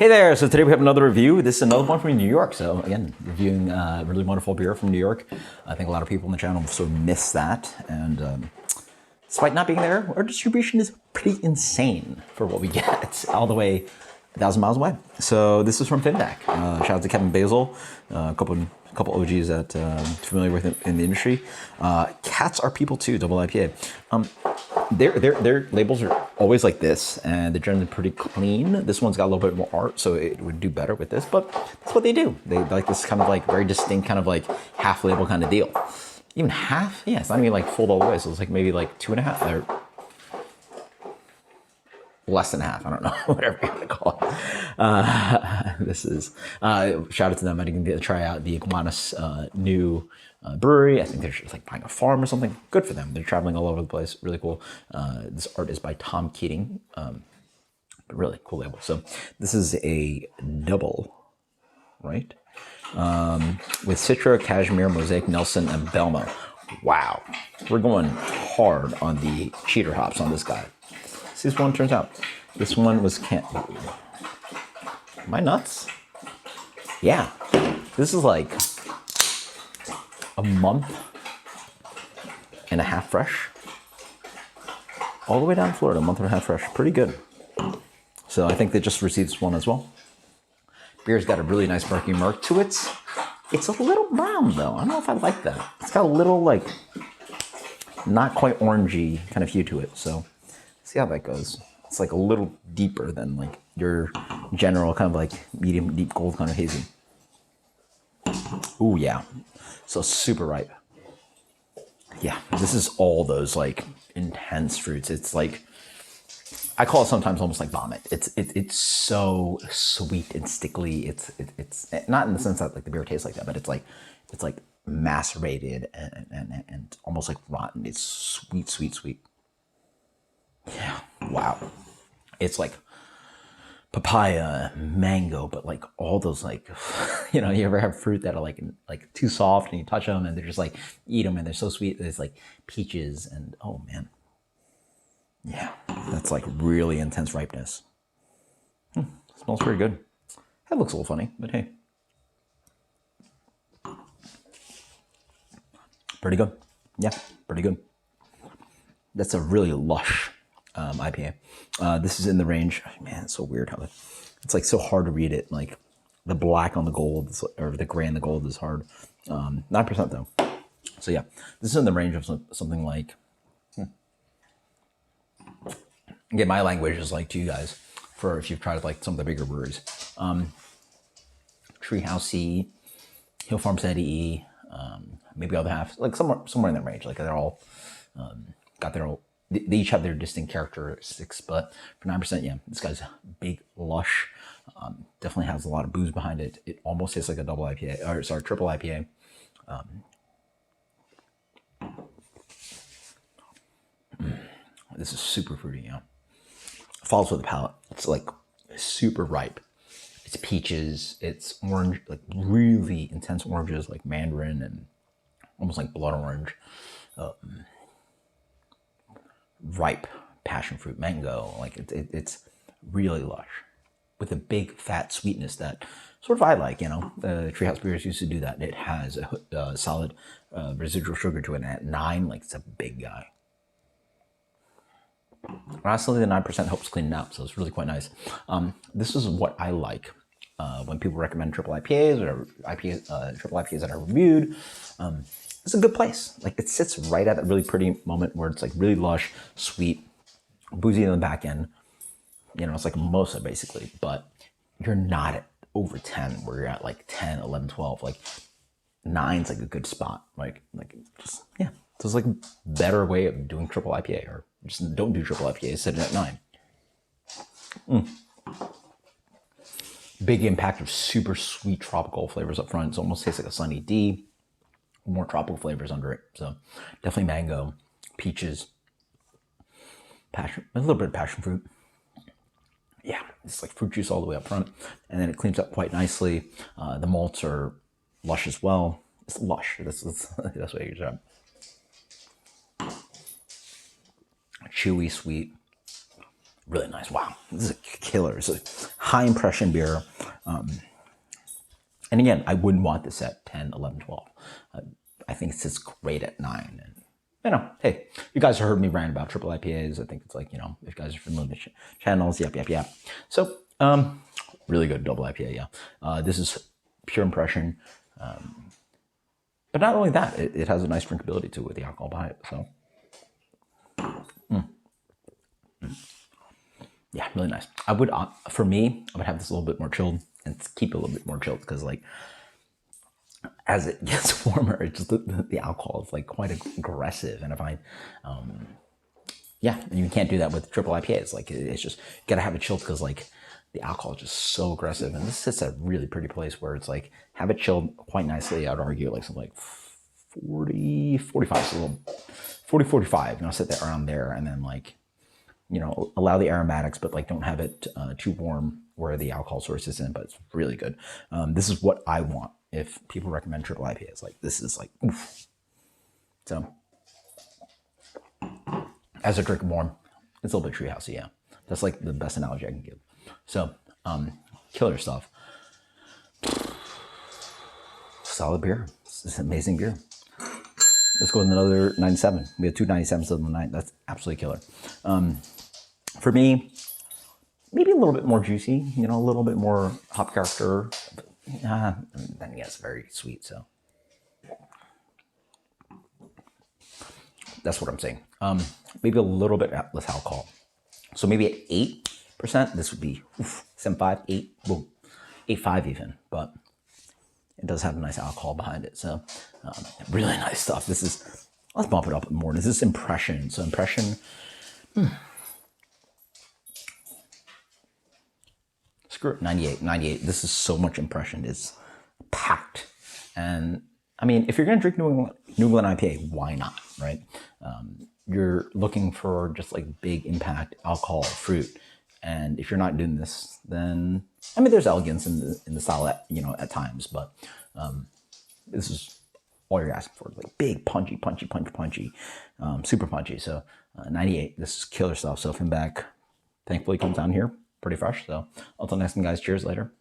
Hey there, so today we have another review. This is another one from New York. So again, reviewing a really wonderful beer from New York. I think a lot of people on the channel sort of miss that. And despite not being there, our distribution is pretty insane for what we get all the way 1,000 miles away. So this is from Finback. Shout out to Kevin Basil, a couple OGs that familiar with it in the industry. Cats Are People Too, double IPA. Their labels are always like this, and they're generally pretty clean. This one's got a little bit more art, so it would do better with this, but that's what they do. They like this kind of like very distinct kind of like half label kind of deal. Even half? Yeah, it's not even like full all the way, so it's like maybe like 2.5 or less than half. I don't know, whatever you want to call it. This is, shout out to them. I didn't get to try out the Iguanas new brewery. I think they're just like buying a farm or something. Good for them. They're traveling all over the place. Really cool. This art is by Tom Keating. But really cool label. So this is a double, right? With Citra, Cashmere, Mosaic, Nelson, and Belmo. Wow. We're going hard on the cheater hops on this guy. See, this one turns out. This one was Am I nuts? Yeah. This is like a month and a half fresh. All the way down to Florida, a month and a half fresh. Pretty good. So I think they just received this one as well. Beer's got a really nice murky murk to it. It's a little brown though. I don't know if I like that. It's got a little like not quite orangey kind of hue to it. So see how that goes. It's like a little deeper than like your general kind of like medium deep gold kind of hazy. Ooh, yeah. So super ripe. Yeah, this is all those like intense fruits. It's like, I call it sometimes almost like vomit. It's so sweet and stickly. It's not in the sense that like the beer tastes like that, but it's like macerated and almost like rotten. It's sweet, sweet, sweet. Yeah, wow. It's like papaya, mango, but like all those like, you ever have fruit that are like too soft and you touch them and they're just like, eat them and they're so sweet. It's like peaches and oh man. Yeah, that's like really intense ripeness. Smells pretty good. That looks a little funny, but hey. Pretty good. Yeah, pretty good. That's a really lush IPA. This is in the range. Man, it's so weird how it's like so hard to read it. Like the black on the gold or the gray on the gold is hard. 9% though. So yeah, this is in the range of something like. Again, my language is like to you guys for if you've tried like some of the bigger breweries. Treehousey, Hill Farm Steady, maybe other half, like somewhere in that range. Like they're all got their own. They each have their distinct characteristics, but for 9%, yeah, this guy's big, lush. Definitely has a lot of booze behind it. It almost tastes like a double IPA, or sorry, triple IPA. This is super fruity, yeah. Follows with the palate. It's like super ripe. It's peaches. It's orange, like really intense oranges, like mandarin and almost like blood orange. Ripe passion fruit, mango. Like it's really lush with a big fat sweetness that sort of I like. The Treehouse beers used to do that. It has a solid residual sugar to it. And at 9, like it's a big guy. Honestly, the 9% helps clean it out, so it's really quite nice. This is what I like when people recommend triple IPAs or triple IPAs that are reviewed. It's a good place. Like it sits right at that really pretty moment where it's like really lush, sweet, boozy in the back end. It's like a mimosa basically, but you're not at over 10 where you're at like 10, 11, 12. Like 9's like a good spot. Like just, yeah. So it's like a better way of doing triple IPA, or just don't do triple IPA, set it at 9. Big impact of super sweet tropical flavors up front. It almost tastes like a Sunny D. More tropical flavors under it. So definitely mango, peaches, passion, a little bit of passion fruit. Yeah, it's like fruit juice all the way up front. And then it cleans up quite nicely. The malts are lush as well. It's lush. That's what you job. Chewy, sweet. Really nice. Wow, this is a killer. It's a high impression beer. And again, I wouldn't want this at 10, 11, 12. I think it sits great at 9. And, you know, hey, you guys have heard me rant about triple IPAs. I think it's like, you know, if you guys are familiar with channels, yep. So, really good double IPA, yeah. This is pure impression. But not only that, it has a nice drinkability to it with the alcohol behind it. So, yeah, really nice. I would, for me, I would have this a little bit more chilled and keep it a little bit more chilled because, like, as it gets warmer, it just the alcohol is like quite aggressive, and I find, yeah, you can't do that with triple IPAs. Like, it's just you gotta have it chilled because like the alcohol is just so aggressive, and this sits at a really pretty place where it's like have it chilled quite nicely. I'd argue like something like 40, 45, so a little 40, 45. You know, sit there around there, and then like, you know, allow the aromatics, but like don't have it too warm where the alcohol source is in, but it's really good. This is what I want if people recommend triple IPAs. Like, this is like, oof. So, as I drink more, it's a little bit treehousey, yeah. That's like the best analogy I can give. So, killer stuff. Solid beer. This is amazing beer. Let's go with another 97. We have two 97s of the night. That's absolutely killer. For me, maybe a little bit more juicy, you know, a little bit more hop character. Then again, it's very sweet, so. That's what I'm saying. Maybe a little bit less alcohol. So maybe at 8%, this would be 7.5, 8, boom, 8.5 even. But it does have a nice alcohol behind it. So really nice stuff. This is, let's bump it up more. This is impression. So impression, screw it, 98. This is so much impression. It's packed. And I mean, if you're going to drink New England IPA, why not, right? You're looking for just like big impact alcohol, fruit. And if you're not doing this, then, I mean, there's elegance in the style at, you know, at times, but this is all you're asking for. Like big, punchy, super punchy. So 98, this is killer stuff. So Finback thankfully comes down here pretty fresh. So until next time, guys, cheers later.